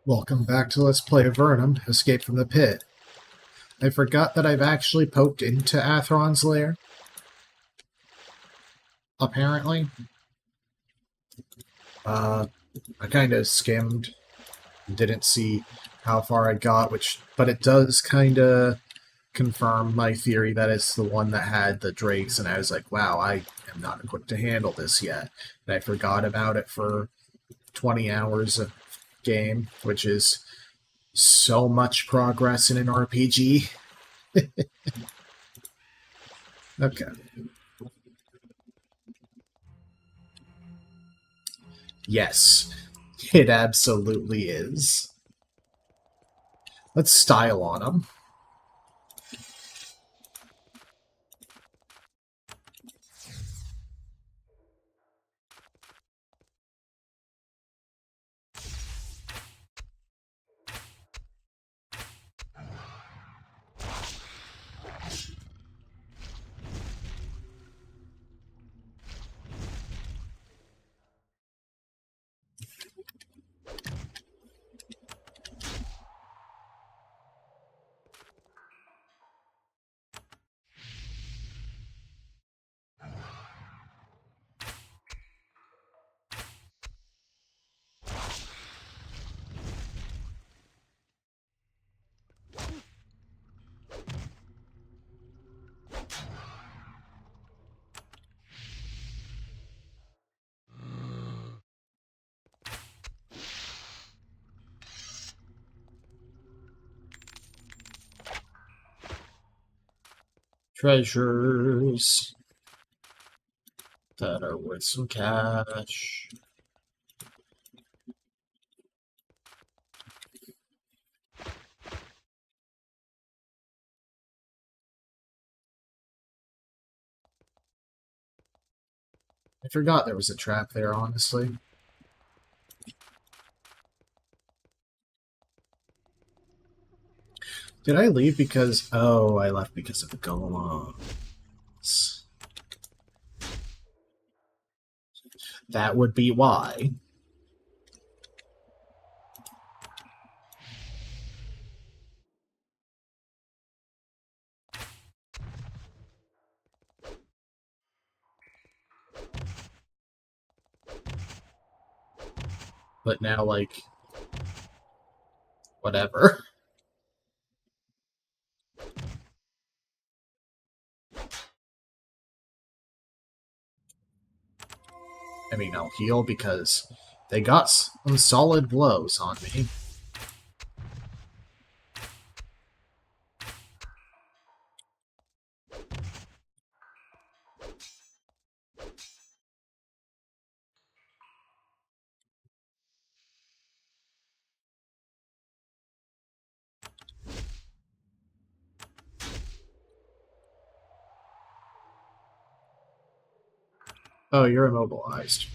Welcome back to Let's Play Avernum, Escape from the Pit. I forgot that I've actually poked into Atheron's lair. Apparently. I kind of skimmed, didn't see how far I got, but it does kind of confirm my theory that it's the one that had the drakes, and I was like, wow, I am not equipped to handle this yet. And I forgot about it for 20 hours of game, which is so much progress in an RPG. Okay. Yes, it absolutely is. Let's style on them. Treasures that are worth some cash. I forgot there was a trap there, honestly. Did I leave because... Oh, I left because of the golems. That would be why. But now, like... Whatever. I mean, I'll heal because they got some solid blows on me. Oh, you're immobilized.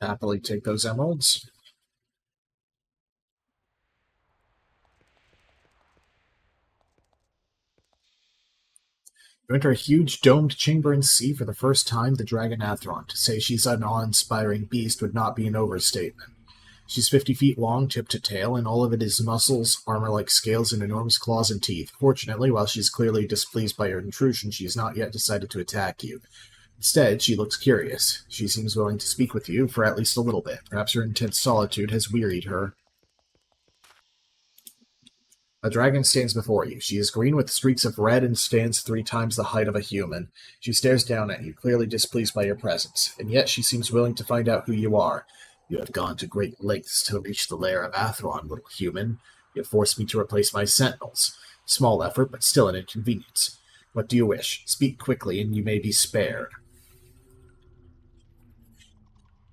Happily take those emeralds. You enter a huge domed chamber and see for the first time the dragon Atheron. To say she's an awe-inspiring beast would not be an overstatement. She's 50 feet long, tip to tail, and all of it is muscles, armor-like scales, and enormous claws and teeth. Fortunately, while she's clearly displeased by your intrusion, she has not yet decided to attack you. Instead, she looks curious. She seems willing to speak with you for at least a little bit. Perhaps her intense solitude has wearied her. A dragon stands before you. She is green with streaks of red and stands 3 times the height of a human. She stares down at you, clearly displeased by your presence, and yet she seems willing to find out who you are. You have gone to great lengths to reach the lair of Atheron, little human. You have forced me to replace my sentinels. Small effort, but still an inconvenience. What do you wish? Speak quickly, and you may be spared.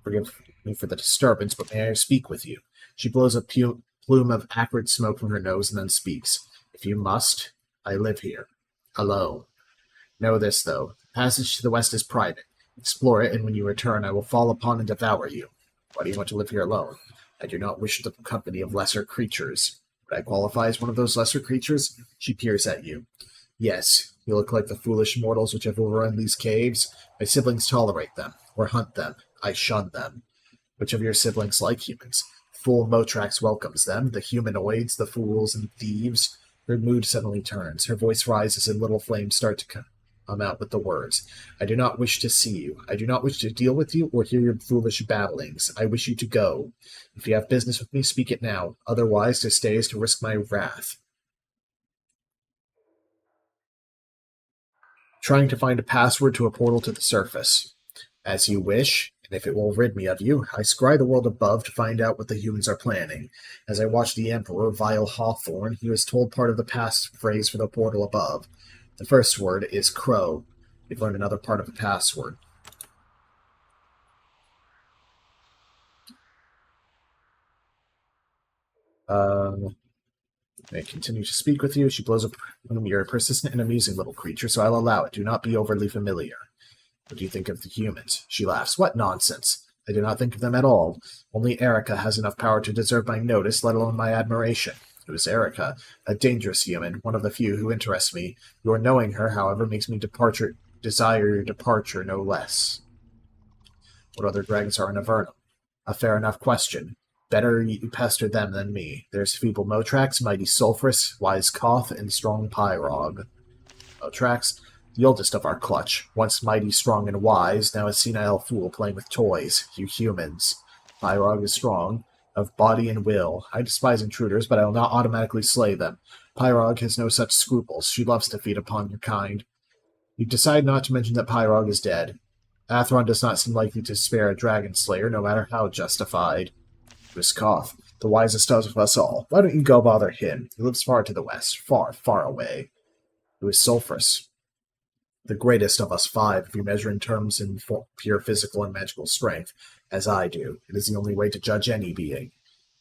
Forgive me for the disturbance, but may I speak with you? She blows a plume of acrid smoke from her nose and then speaks. If you must, I live here. Alone. Know this, though. The passage to the west is private. Explore it, and when you return, I will fall upon and devour you. Why do you want to live here alone? I do not wish the company of lesser creatures. Would I qualify as one of those lesser creatures? She peers at you. Yes, you look like the foolish mortals which have overrun these caves. My siblings tolerate them, or hunt them. I shun them. Which of your siblings like humans? Fool Motrax welcomes them, the humanoids, the fools, and thieves. Her mood suddenly turns. Her voice rises and little flames start to come out with the words. I do not wish to see you. I do not wish to deal with you or hear your foolish babblings. I wish you to go. If you have business with me, speak it now. Otherwise, to stay is to risk my wrath. Trying to find a password to a portal to the surface. As you wish, and if it will rid me of you, I scry the world above to find out what the humans are planning. As I watch the Emperor Vile Hawthorne, he was told part of the passphrase for the portal above. The first word is crow. We've learned another part of the password. May I continue to speak with you? She blows up. You're a persistent and amusing little creature, so I'll allow it. Do not be overly familiar. What do you think of the humans? She laughs. What nonsense! I do not think of them at all. Only Erica has enough power to deserve my notice, let alone my admiration. Who is Erica? A dangerous human, one of the few who interest me. Your knowing her, however, makes me desire your departure no less. What other dragons are in Avernum? A fair enough question. Better you pester them than me. There's feeble Motrax, mighty Sulphurus, wise Koth, and strong Pyrog. Motrax, the oldest of our clutch, once mighty, strong, and wise, now a senile fool playing with toys, you humans. Pyrog is strong, of body and will. I despise intruders, but I will not automatically slay them. Pyrog has no such scruples. She loves to feed upon your kind. You decide not to mention that Pyrog is dead. Atheron does not seem likely to spare a dragon slayer, no matter how justified. Koth, the wisest of us all. Why don't you go bother him? He lives far to the west, far, far away. Who is Sulphurus? The greatest of us five, if you measure in terms in pure physical and magical strength, as I do. It is the only way to judge any being.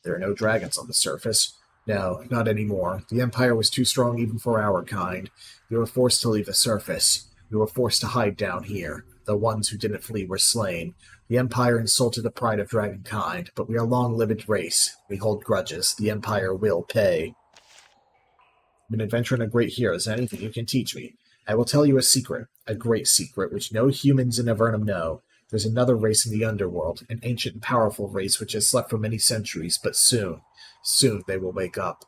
There are no dragons on the surface. No, not anymore. The Empire was too strong even for our kind. We were forced to leave the surface. We were forced to hide down here. The ones who didn't flee were slain. The Empire insulted the pride of dragonkind, but we are a long-lived race. We hold grudges. The Empire will pay. I'm an adventurer and a great hero. Is there anything you can teach me? I will tell you a secret, a great secret, which no humans in Avernum know. There's another race in the underworld, an ancient and powerful race which has slept for many centuries, but soon they will wake up.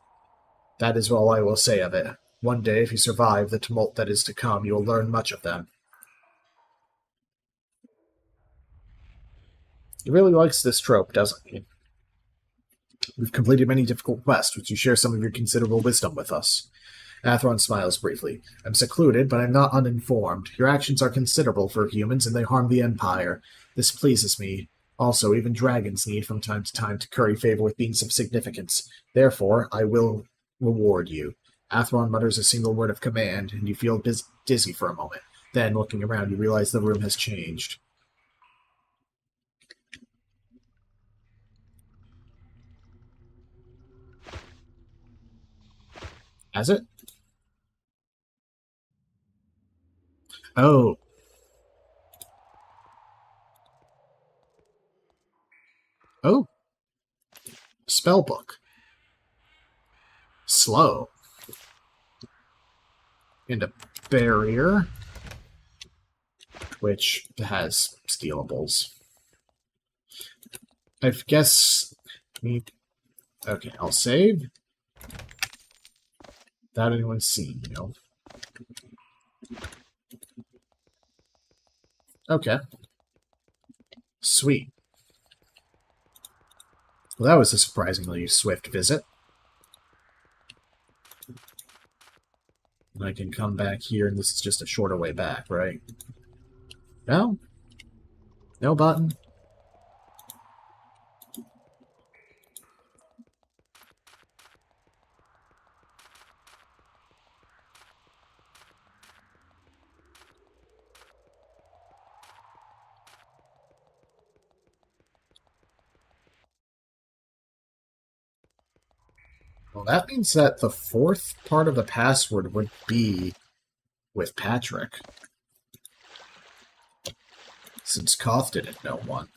That is all I will say of it. One day, if you survive the tumult that is to come, you will learn much of them. He really likes this trope, doesn't he? We've completed many difficult quests. Would you share some of your considerable wisdom with us? Atheron smiles briefly. I'm secluded, but I'm not uninformed. Your actions are considerable for humans, and they harm the Empire. This pleases me. Also, even dragons need from time to time to curry favor with beings of significance. Therefore, I will reward you. Atheron mutters a single word of command, and you feel dizzy for a moment. Then, looking around, you realize the room has changed. Has it? Oh. Oh. Spellbook. Slow. And a barrier, which has stealables. I guess... Okay, I'll save. Without anyone seeing, Okay. Sweet. Well, that was a surprisingly swift visit. And I can come back here, and this is just a shorter way back, right? No? No button? Well, that means that the fourth part of the password would be with Patrick, since Koth didn't know one.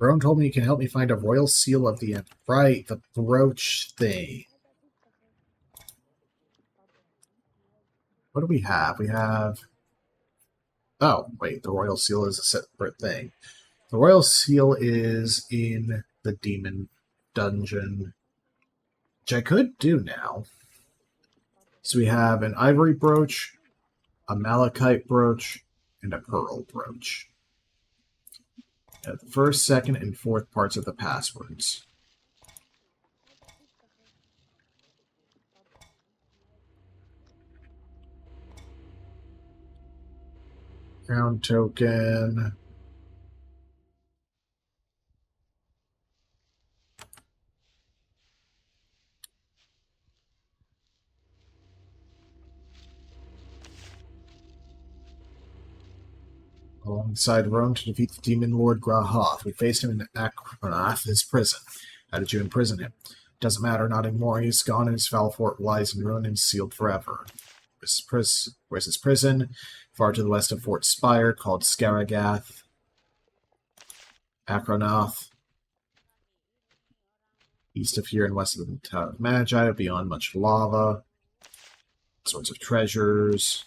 Rome told me you can help me find a royal seal of the end. Right, the brooch thing. What do we have? We have... Oh, wait, the royal seal is a separate thing. The royal seal is in the demon dungeon, which I could do now. So we have an ivory brooch, a malachite brooch, and a pearl brooch. The first, second, and fourth parts of the passwords. Crown token. Alongside Rome to defeat the demon lord Grahoth. We faced him in Akronath, his prison. How did you imprison him? Doesn't matter, not anymore. He's gone, and his foul fort lies in ruin and sealed forever. Where's his prison? Far to the west of Fort Spire, called Skaragath. Akronath. East of here and west of the Tower of Magi, beyond much lava. Sorts of treasures.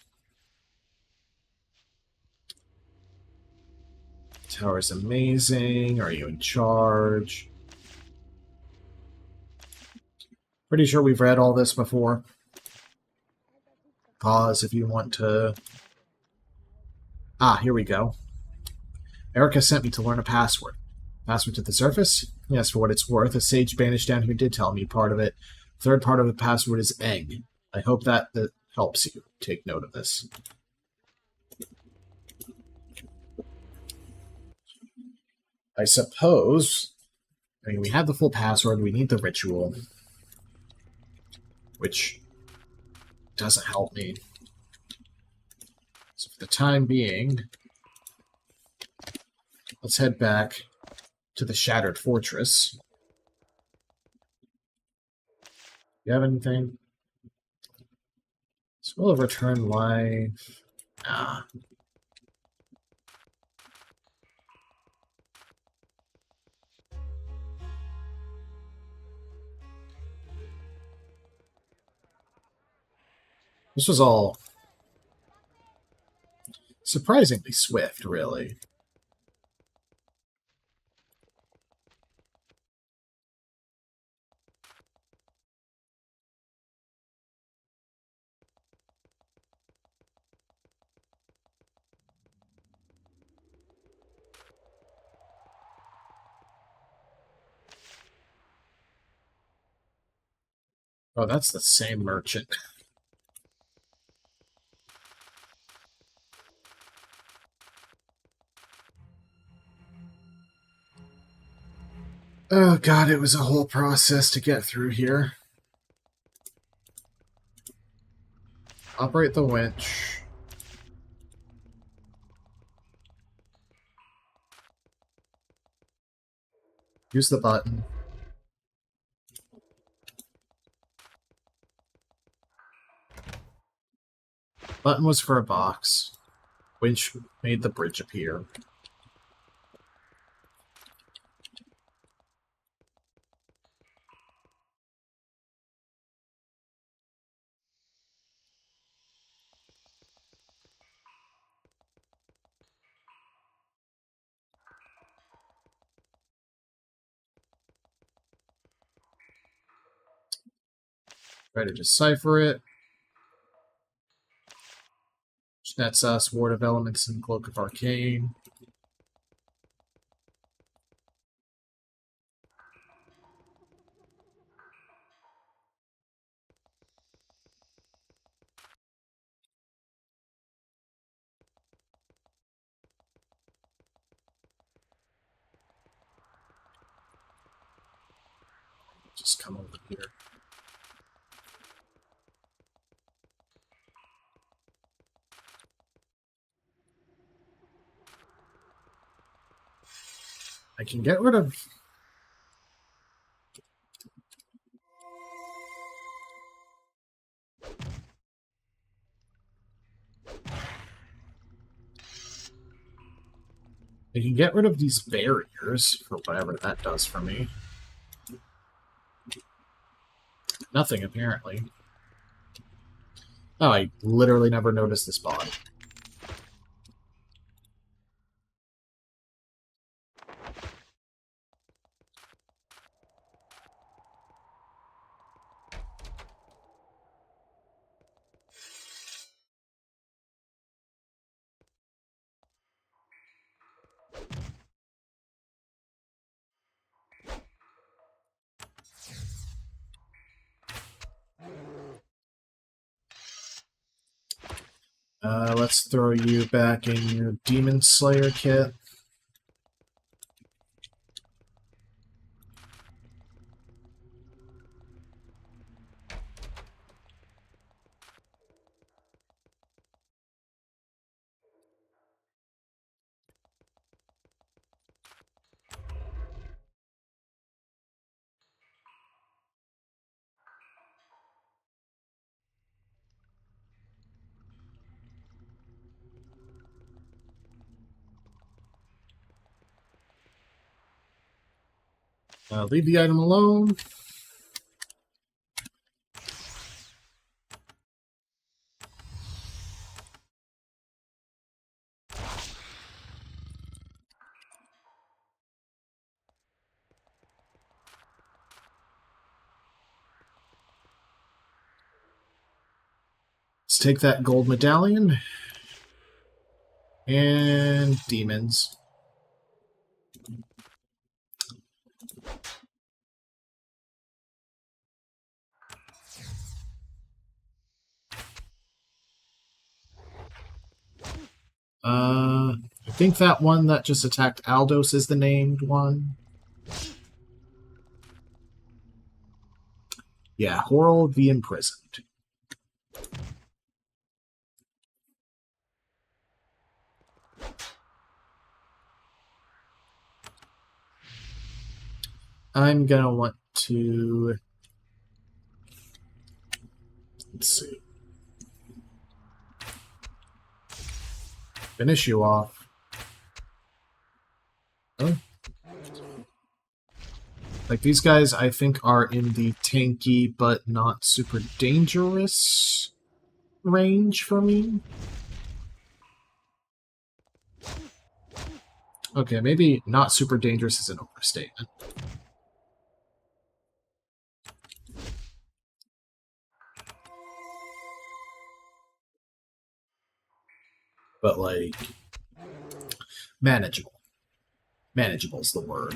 Tower's amazing. Are you in charge? Pretty sure we've read all this before. Pause if you want to... Ah, here we go. Erica sent me to learn a password. Password to the surface? Yes, for what it's worth. A sage banished down here did tell me part of it. Third part of the password is egg. I hope that helps you. Take note of this. I suppose... I mean, we have the full password. We need the ritual. Which doesn't help me. So for the time being, let's head back to the Shattered Fortress. You have anything? Will of Return Life. Ah. This was all surprisingly swift, really. Oh, that's the same merchant. Oh god, it was a whole process to get through here. Operate the winch. Use the button. Button was for a box. Winch made the bridge appear. Try to decipher it. That's us, Ward of Elements and Cloak of Arcane. Just come over here. I can get rid of... I can get rid of these barriers, for whatever that does for me. Nothing, apparently. Oh, I literally never noticed this bot. Let's throw you back in your Demon Slayer kit. Leave the item alone. Let's take that gold medallion. And demons. I think that one that just attacked Aldos is the named one. Yeah, Horrell the Imprisoned. I'm gonna want to... Let's see. Finish you off. Oh. Like, these guys, I think, are in the tanky but not super dangerous range for me. Okay, maybe not super dangerous is an overstatement. But, like, manageable. Manageable is the word.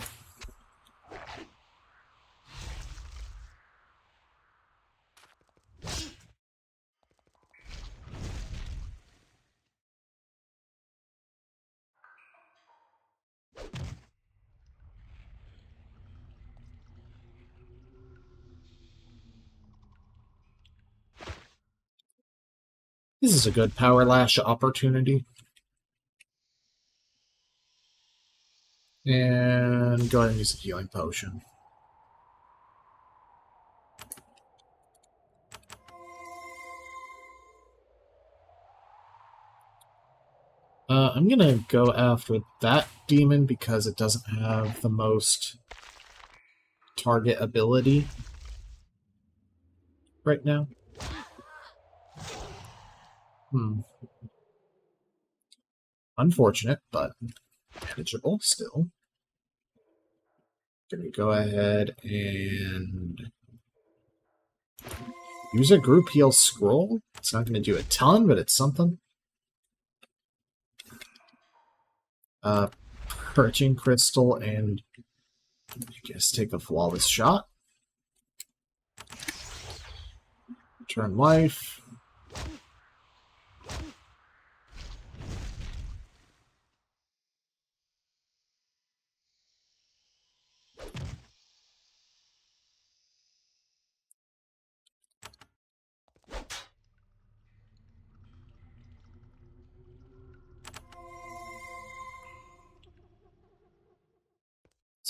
This is a good power lash opportunity. And go ahead and use a healing potion. I'm gonna go after that demon because it doesn't have the most target ability right now. Unfortunate, but manageable still. Gonna go ahead and Use a group heal scroll. It's not going to do a ton, but it's something. Purging crystal and I guess take a flawless shot. Turn life.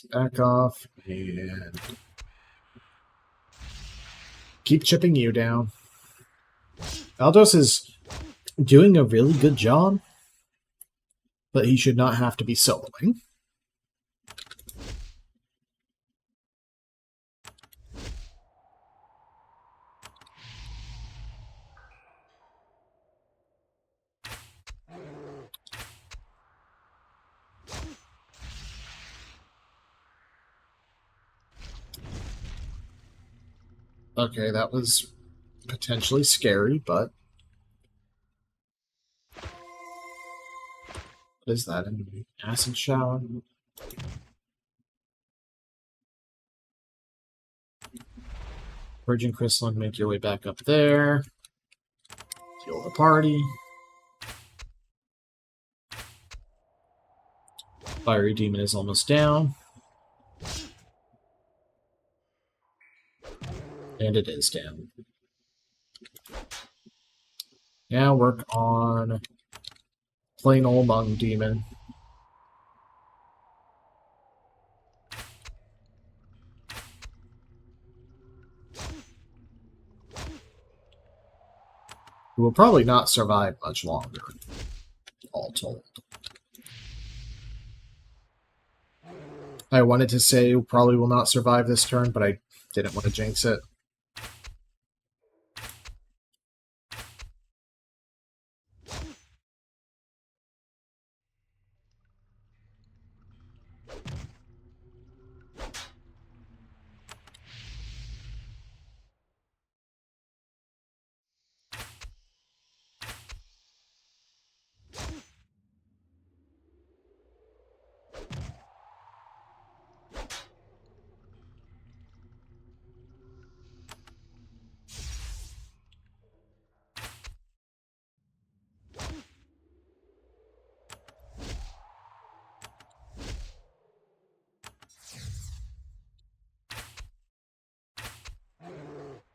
Let's back off and keep chipping you down. Aldos is doing a really good job, but he should not have to be soloing. Okay, that was potentially scary, but... What is that? An acid shower? Virgin Crystalline, make your way back up there. Heal the party. Fiery Demon is almost down. And it is down. Now work on plain old Mung Demon. Who will probably not survive much longer, all told. I wanted to say probably will not survive this turn, but I didn't want to jinx it.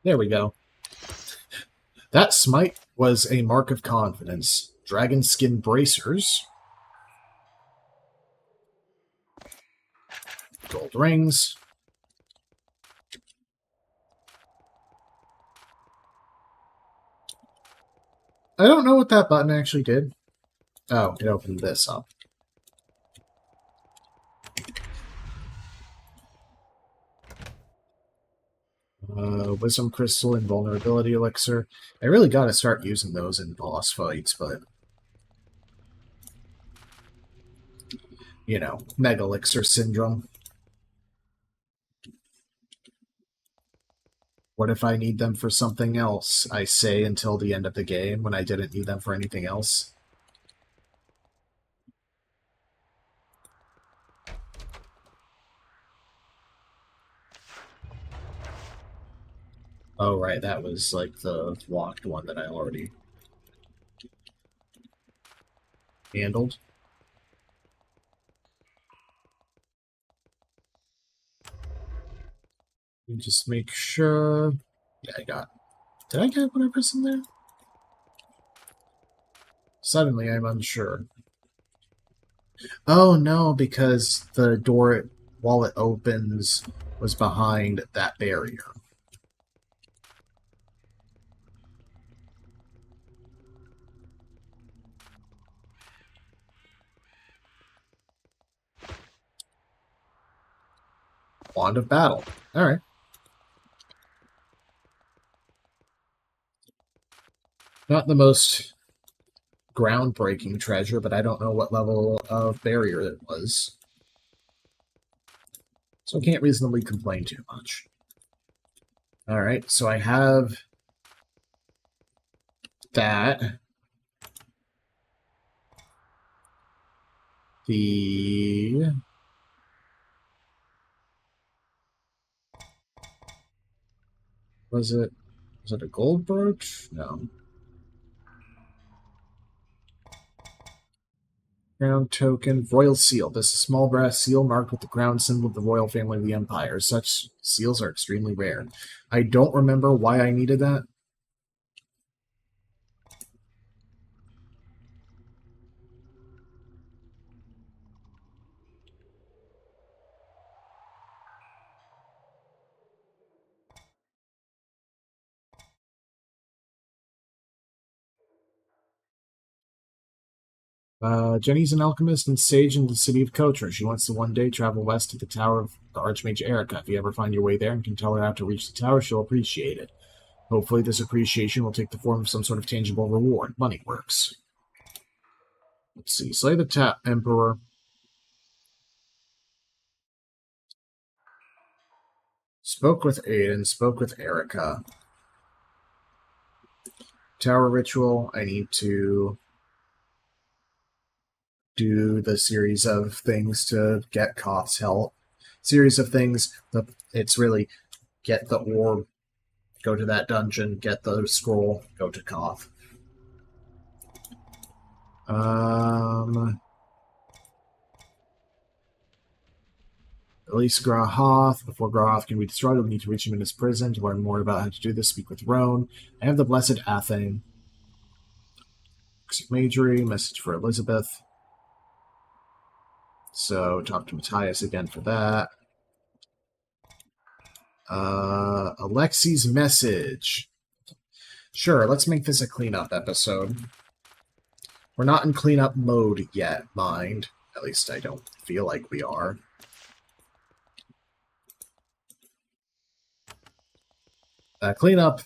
There we go. That smite was a mark of confidence. Dragon Skin Bracers. Gold rings. I don't know what that button actually did. Oh, it opened this up. Wisdom Crystal, Invulnerability Elixir. I really gotta start using those in boss fights, but... You know, Mega Elixir Syndrome. What if I need them for something else? I say until the end of the game when I didn't need them for anything else. Oh, right, that was like the locked one that I already handled. Just make sure... Yeah, I got... Did I get whatever's in there? Suddenly, I'm unsure. Oh, no, because the door, while it opens, was behind that barrier. Wand of Battle. Alright. Not the most groundbreaking treasure, but I don't know what level of barrier it was. So I can't reasonably complain too much. Alright, so I have that the was it a gold brooch? No. Crown token, royal seal. This is a small brass seal marked with the crown symbol of the royal family of the empire. Such seals are extremely rare. I don't remember why I needed that. Jenny's an alchemist and sage in the city of Kotra. She wants to one day travel west to the tower of the Archmage Erica. If you ever find your way there and can tell her how to reach the tower, she'll appreciate it. Hopefully, this appreciation will take the form of some sort of tangible reward. Money works. Let's see. Slay the Emperor. Spoke with Aiden. Spoke with Erica. Tower ritual. I need to do the series of things to get Koth's help. Series of things. It's really get the orb, go to that dungeon, get the scroll, go to Koth. Release Grahoth. Before Grahoth can be destroyed, we'll need to reach him in his prison. To learn more about how to do this, speak with Roan. I have the Blessed Athane. Majory, message for Elizabeth. So, talk to Matthias again for that. Alexi's message. Sure, let's make this a cleanup episode. We're not in cleanup mode yet, mind. At least I don't feel like we are. Cleanup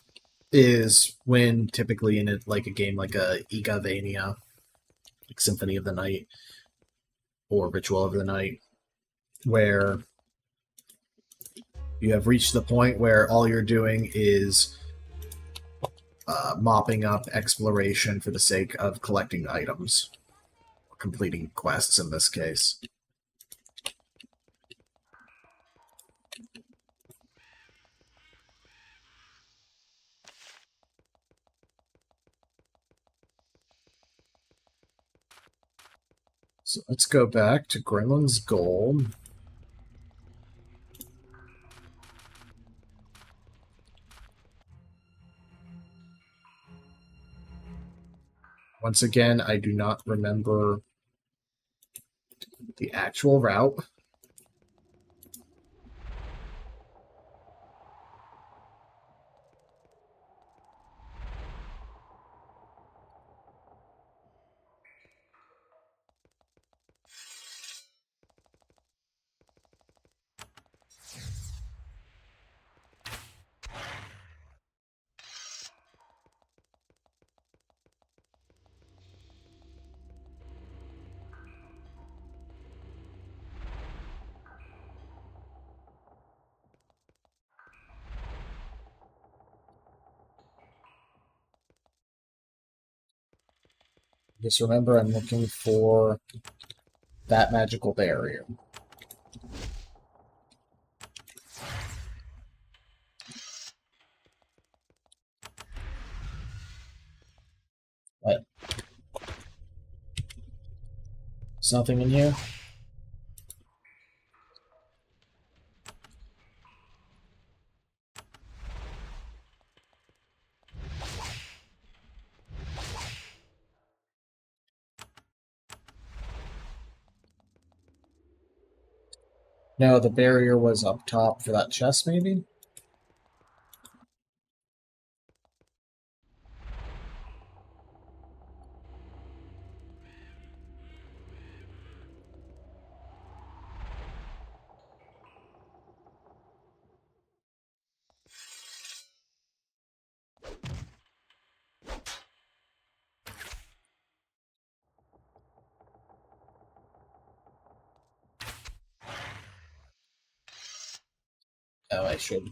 is when typically in it, like a game like a Igavania, like Symphony of the Night, or Ritual of the Night, where you have reached the point where all you're doing is mopping up exploration for the sake of collecting items, completing quests in this case. So let's go back to Gremlin's Goal. Once again, I do not remember the actual route. Just remember, I'm looking for that magical barrier. What? Something in here? No, the barrier was up top for that chest, maybe? Oh, I should.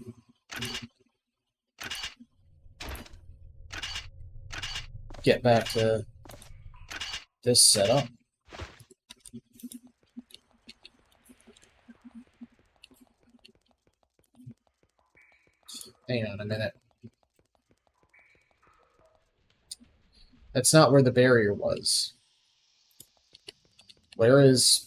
get back to this setup. Hang on a minute. That's not where the barrier was. Where is...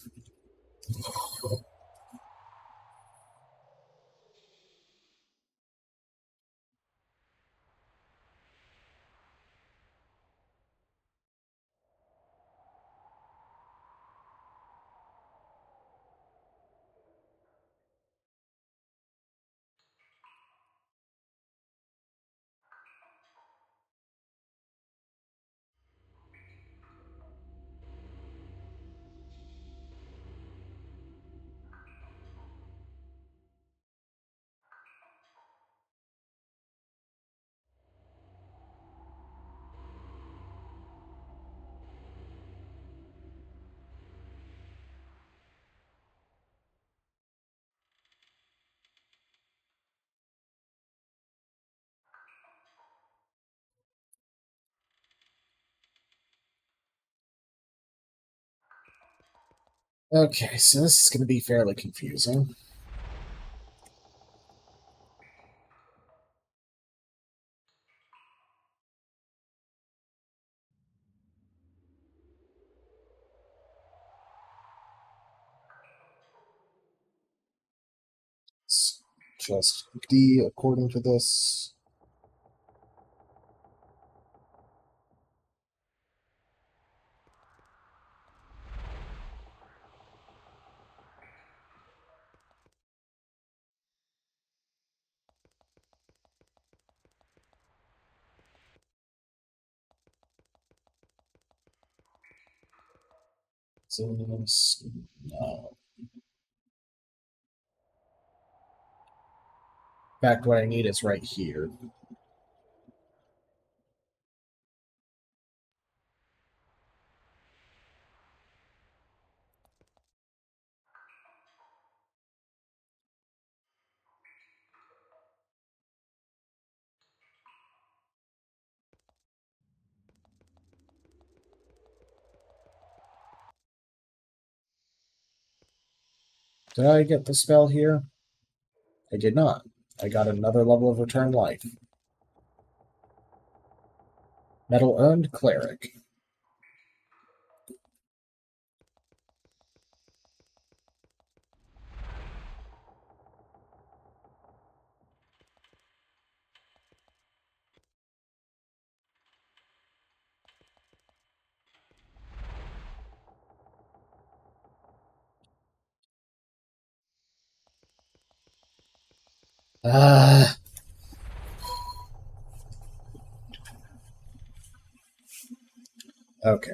Okay, so this is going to be fairly confusing. It's just D according to this. So, no. In fact, what I need is right here. Did I get the spell here? I did not. I got another level of return life. Metal earned cleric. Ah. Okay.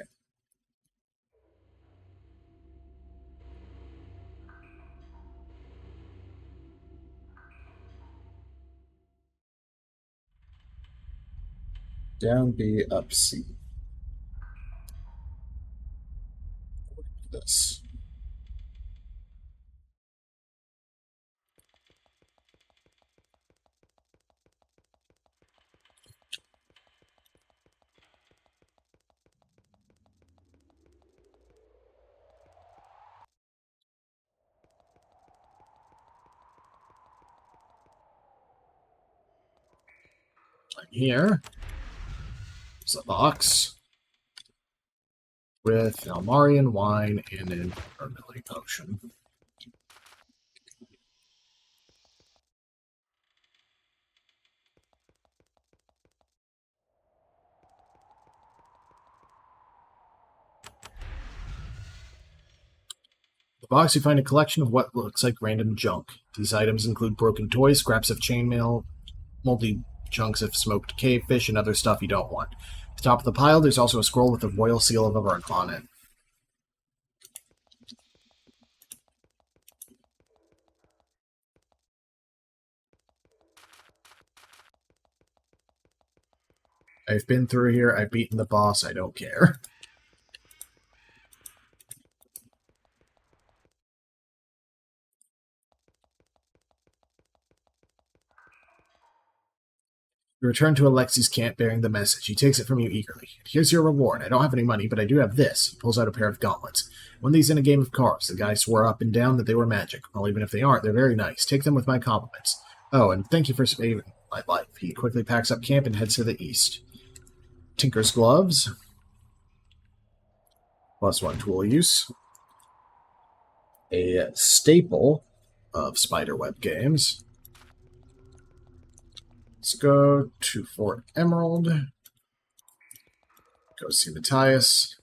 Down B, up C. This. And here is a box with Almarian wine and an Vermilion potion. In the box, you find a collection of what looks like random junk. These items include broken toys, scraps of chainmail, moldy chunks of smoked cavefish, and other stuff you don't want. At the top of the pile, there's also a scroll with the royal seal of Avernum on it. I've been through here, I've beaten the boss, I don't care. You return to Alexi's camp bearing the message. He takes it from you eagerly. Here's your reward. I don't have any money, but I do have this. He pulls out a pair of gauntlets. Won these in a game of cards. The guy swore up and down that they were magic. Well, even if they aren't, they're very nice. Take them with my compliments. Oh, and thank you for saving my life. He quickly packs up camp and heads to the east. Tinker's gloves. +1 tool use. A staple of spiderweb games. Let's go to Fort Emerald. Go see Matthias.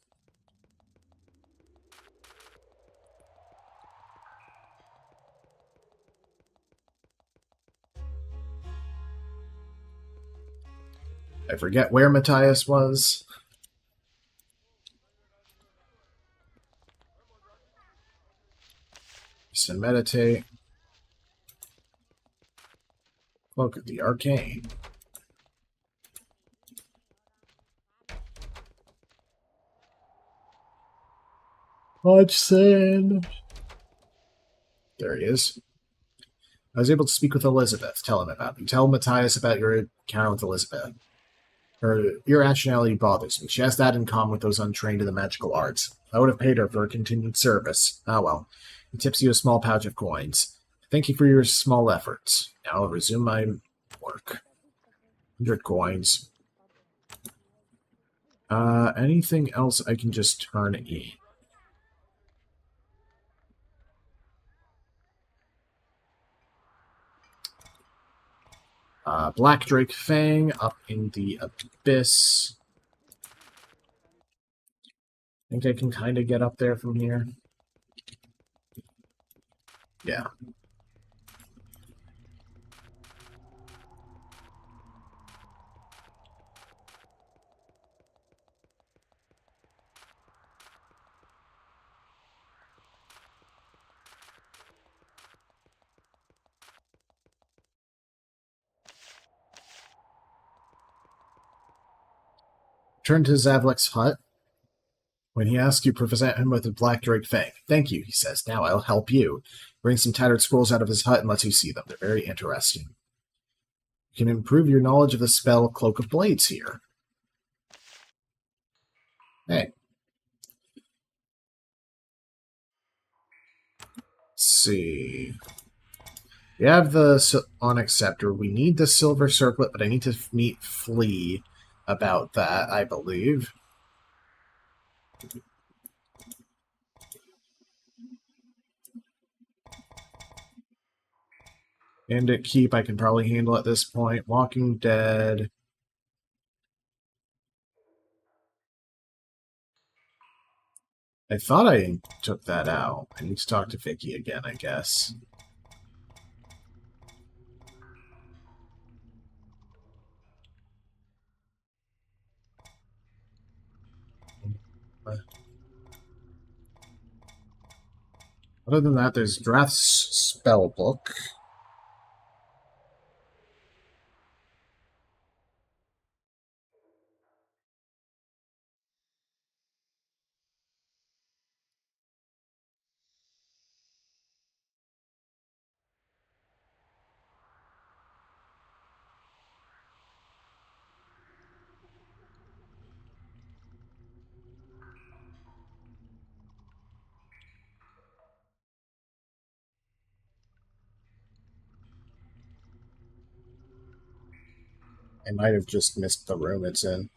I forget where Matthias was. Rest and meditate. Look at the arcane. Much sand. There he is. I was able to speak with Elizabeth. Tell him about me. Tell Matthias about your encounter with Elizabeth. Her irrationality bothers me. She has that in common with those untrained in the magical arts. I would have paid her for her continued service. Ah well. He tips you a small pouch of coins. Thank you for your small efforts. Now I'll resume my work. 100 coins. Anything else I can just turn in? Black Drake Fang up in the abyss. I think I can kind of get up there from here. Yeah. Turn to Zavlek's hut. When he asks you, present him with a black drake fang. Thank you, he says. Now I'll help you. Brings some tattered scrolls out of his hut and lets you see them. They're very interesting. You can improve your knowledge of the spell Cloak of Blades here. Hey. Let's see. We have the Onyx Scepter. We need the Silver Circlet, but I need to meet Flea about that, I believe. And at Keep, I can probably handle at this point. Walking Dead. I thought I took that out. I need to talk to Vicky again, I guess. Other than that, there's Drath's Spellbook. I might have just missed the room it's in.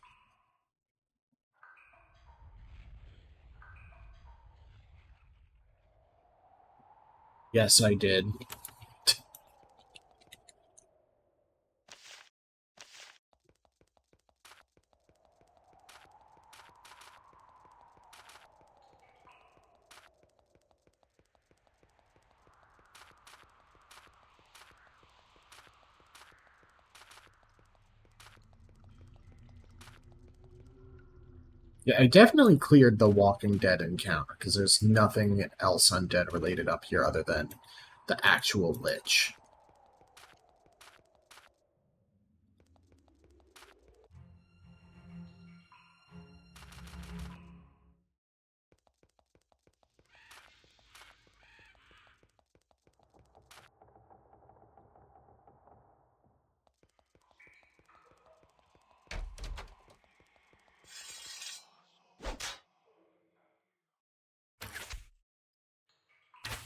Yes, I did. Yeah, I definitely cleared the Walking Dead encounter, because there's nothing else undead related up here other than the actual Lich.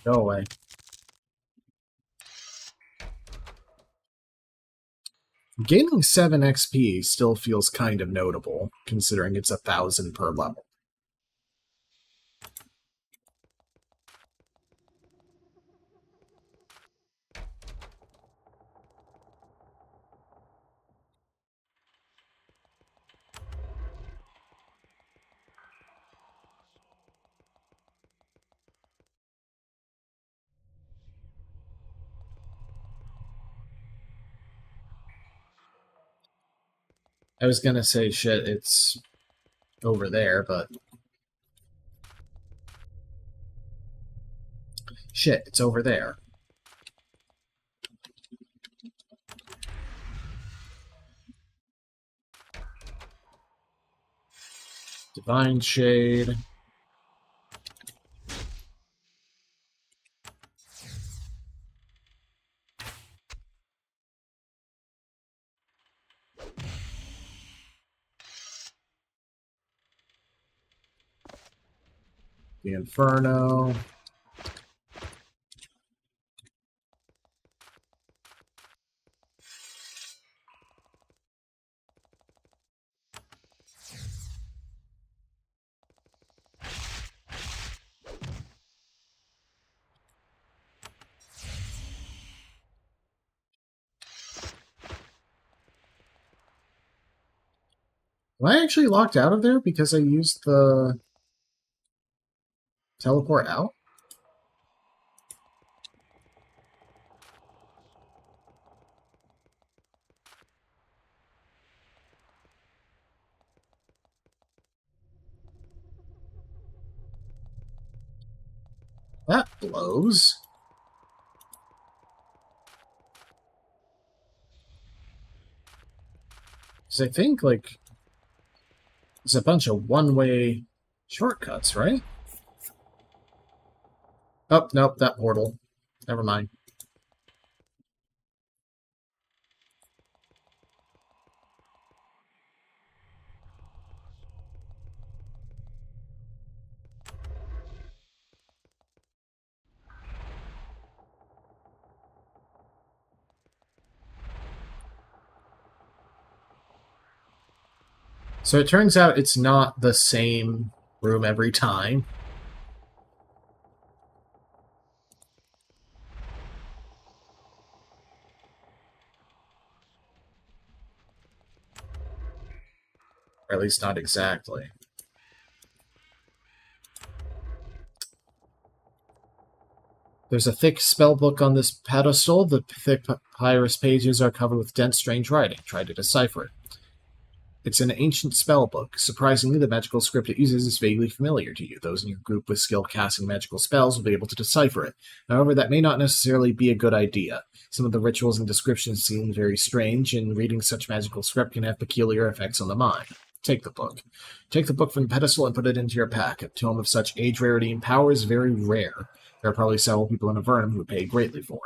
Go away. Gaining 7 XP still feels kind of notable, considering it's 1,000 per level. I was gonna say, shit, it's over there, but... Shit, it's over there. Divine Shade. The Inferno. Am I actually locked out of there because I used the teleport out? That blows. Because I think, like, there's a bunch of one-way shortcuts, right? Oh, nope, that portal. Never mind. So it turns out it's not the same room every time. Or at least not exactly. There's a thick spell book on this pedestal. The thick papyrus pages are covered with dense, strange writing. Try to decipher it. It's an ancient spell book. Surprisingly, the magical script it uses is vaguely familiar to you. Those in your group with skill casting magical spells will be able to decipher it. However, that may not necessarily be a good idea. Some of the rituals and descriptions seem very strange, and reading such magical script can have peculiar effects on the mind. Take the book. Take the book from the pedestal and put it into your pack. A tome of such age, rarity, and power is very rare. There are probably several people in Avernum who would pay greatly for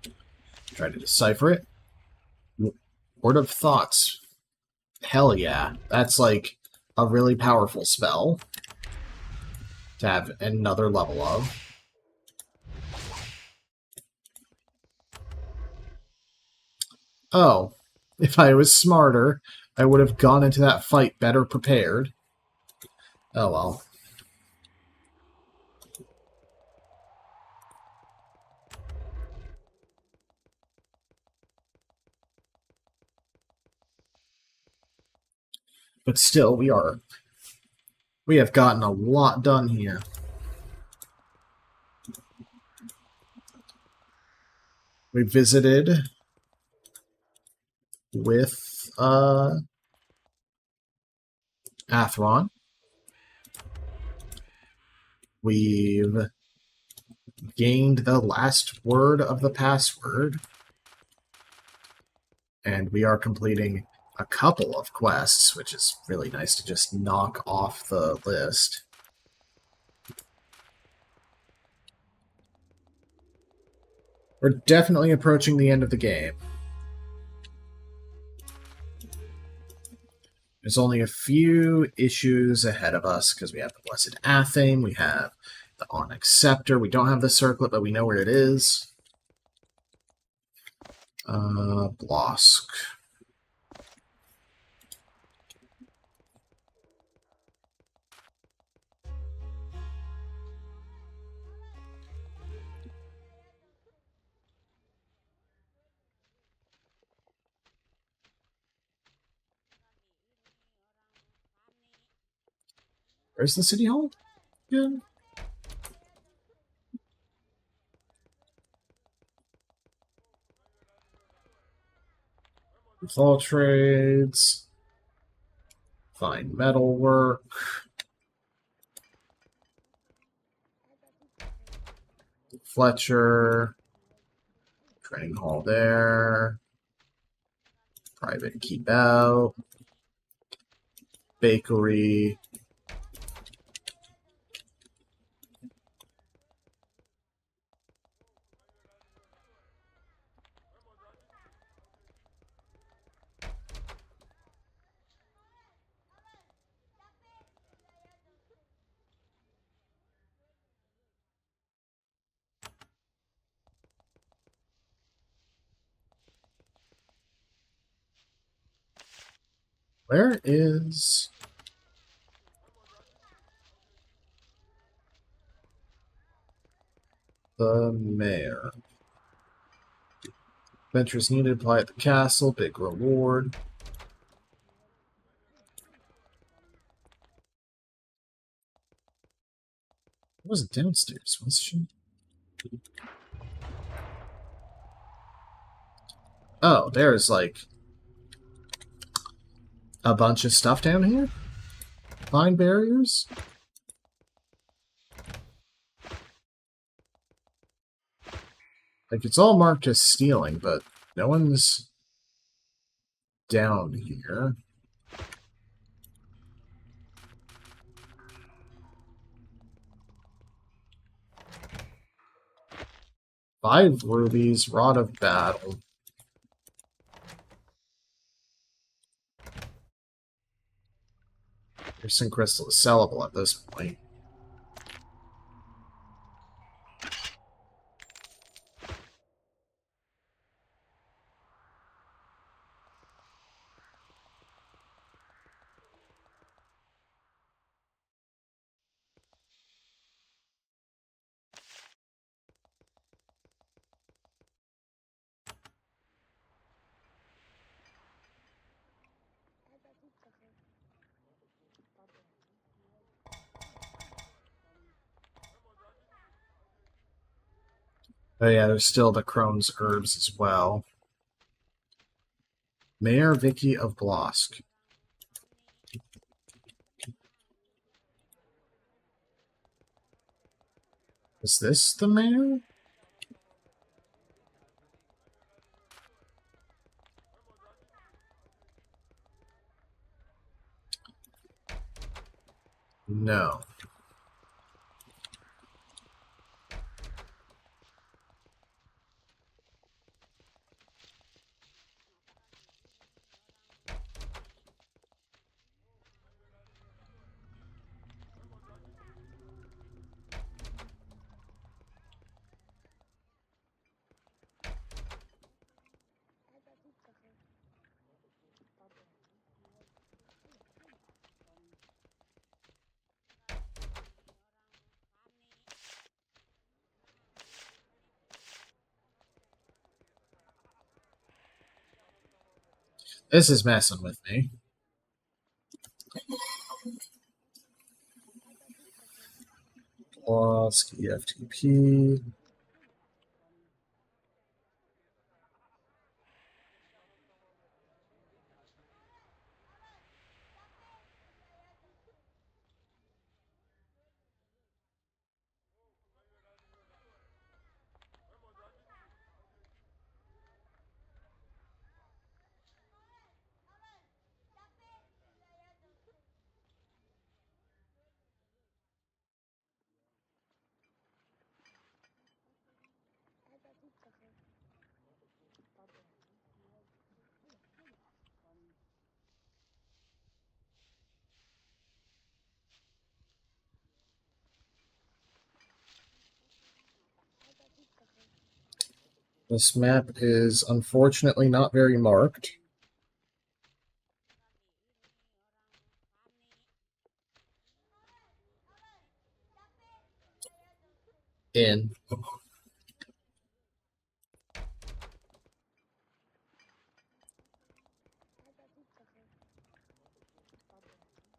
it. Try to decipher it. Word of Thoughts. Hell yeah. That's like a really powerful spell to have another level of. Oh, if I was smarter, I would have gone into that fight better prepared. Oh well. But still, we have gotten a lot done here. We visited with Atheron. We've gained the last word of the password. And we are completing a couple of quests, which is really nice to just knock off the list. We're definitely approaching the end of the game. There's only a few issues ahead of us, because we have the Blessed Athame, we have The Onyx Scepter. We don't have the circlet, but we know where it is. Blosk. Where's the city hall again? Fall trades. Fine metalwork. Fletcher. Training hall there. Private keep out. Bakery. Where is the mayor? Ventures needed, apply at the castle, big reward. It wasn't downstairs, was she? Oh, there's like a bunch of stuff down here? Fine barriers? Like, it's all marked as stealing, but no one's down here. Five rubies, rod of battle. Piercing crystal is sellable at this point. Oh yeah, there's still the Crone's herbs as well. Mayor Vicky of Blosk. Is this the mayor? No. This is messing with me. Blosk, EFTP. This map is unfortunately not very marked. In.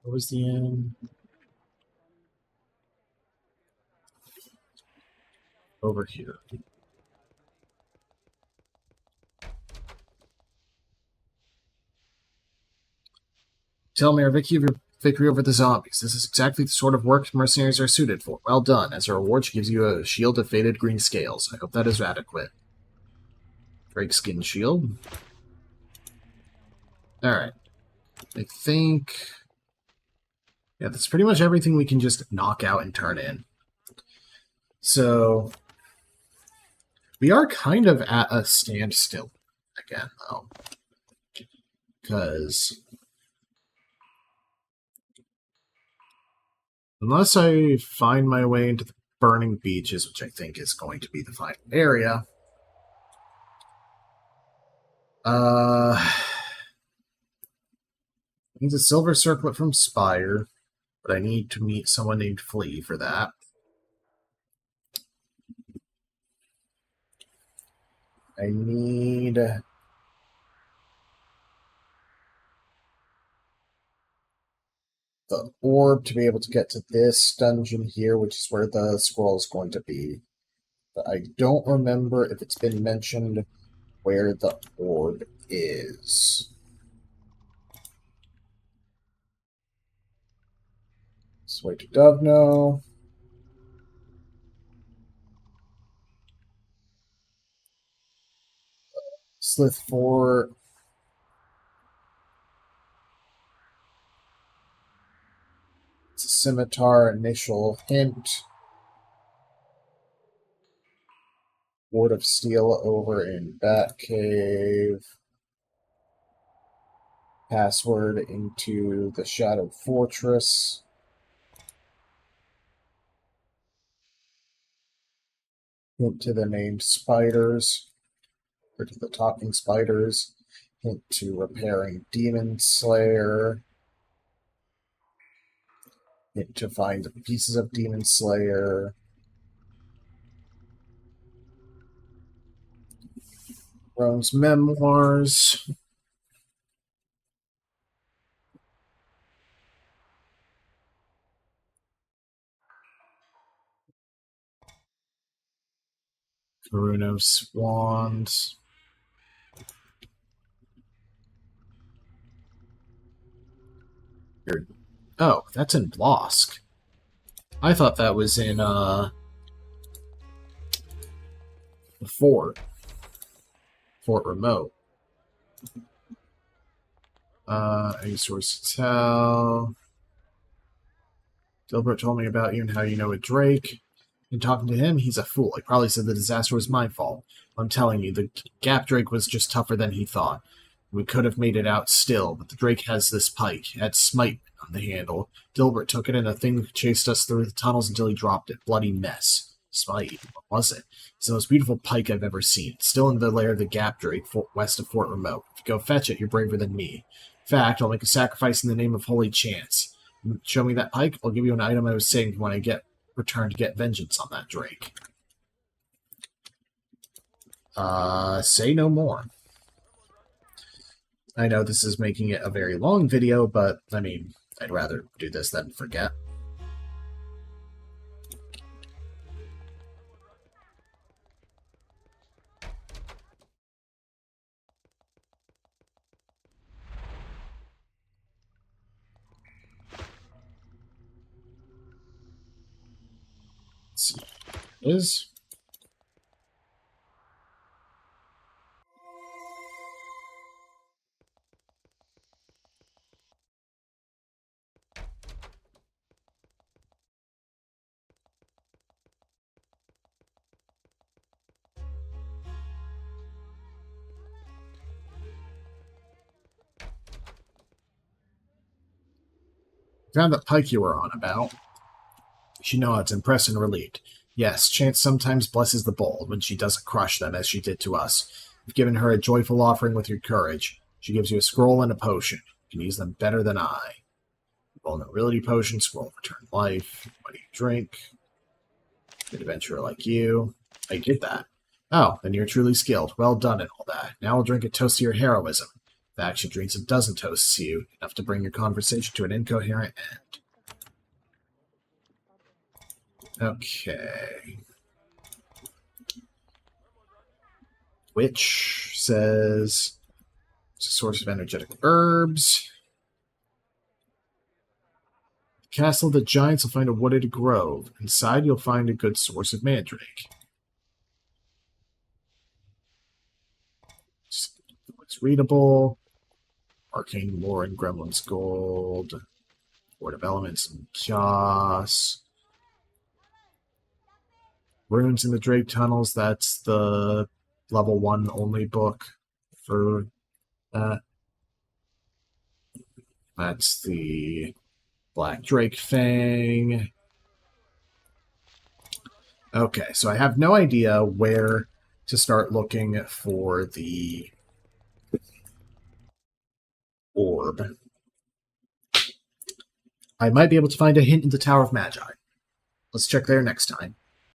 What was the end? Over here. Tell Mayor Vicky of your victory over the zombies. This is exactly the sort of work mercenaries are suited for. Well done. As a reward, she gives you a shield of faded green scales. I hope that is adequate. Drake skin shield. Alright. I think... yeah, that's pretty much everything we can just knock out and turn in. So... we are kind of at a standstill again, though. Because... unless I find my way into the burning beaches, which I think is going to be the final area... needs a silver circlet from Spire, but I need to meet someone named Flea for that. I need... the orb to be able to get to this dungeon here, which is where the scroll is going to be. But I don't remember if it's been mentioned where the orb is. Let's wait to Dovno. Slith 4. It's a scimitar initial hint. Ward of Steel over in Batcave. Password into the Shadowed Fortress. Hint to the named spiders, or to the talking spiders. Hint to repairing Demon Slayer. Hint to find the pieces of Demon Slayer. Rome's Memoirs. Karunos Wands. Oh, that's in Blosk. I thought that was in, the Fort Remote. Any source to tell. Dilbert told me about you and how you know a Drake. In talking to him, he's a fool. He probably said the disaster was my fault. I'm telling you, the Gap Drake was just tougher than he thought. We could have made it out still, but the Drake has this pike. It had Smite on the handle. Dilbert took it, and the thing chased us through the tunnels until he dropped it. Bloody mess. Smite. What was it? It's the most beautiful pike I've ever seen. Still in the lair of the Gap Drake, west of Fort Remote. If you go fetch it, you're braver than me. In fact, I'll make a sacrifice in the name of Holy Chance. Show me that pike, I'll give you an item I was saving when I return to get vengeance on that Drake. Say no more. I know this is making it a very long video, but, I mean, I'd rather do this than forget. Let's see. It is. Found that pike you were on about. You should know how to impress and relieved. Yes, chance sometimes blesses the bold when she doesn't crush them as she did to us. You've given her a joyful offering with your courage. She gives you a scroll and a potion. You can use them better than I. Vulnerability potion, scroll return life. What do you drink? Good adventurer like you. I get that. Oh, then you're truly skilled. Well done and all that. Now I'll drink a toast to your heroism. The action drinks a dozen toasts to you, enough to bring your conversation to an incoherent end. Okay. Which says it's a source of energetic herbs. Castle of the Giants will find a wooded grove. Inside, you'll find a good source of mandrake. It's readable. Arcane Lore and Gremlin's Gold. Word of Elements and Chaos. Runes in the Drake Tunnels, that's the level 1 only book for that. That's the Black Drake Fang. Okay, so I have no idea where to start looking for the orb. I might be able to find a hint in the Tower of Magi. Let's check there next time.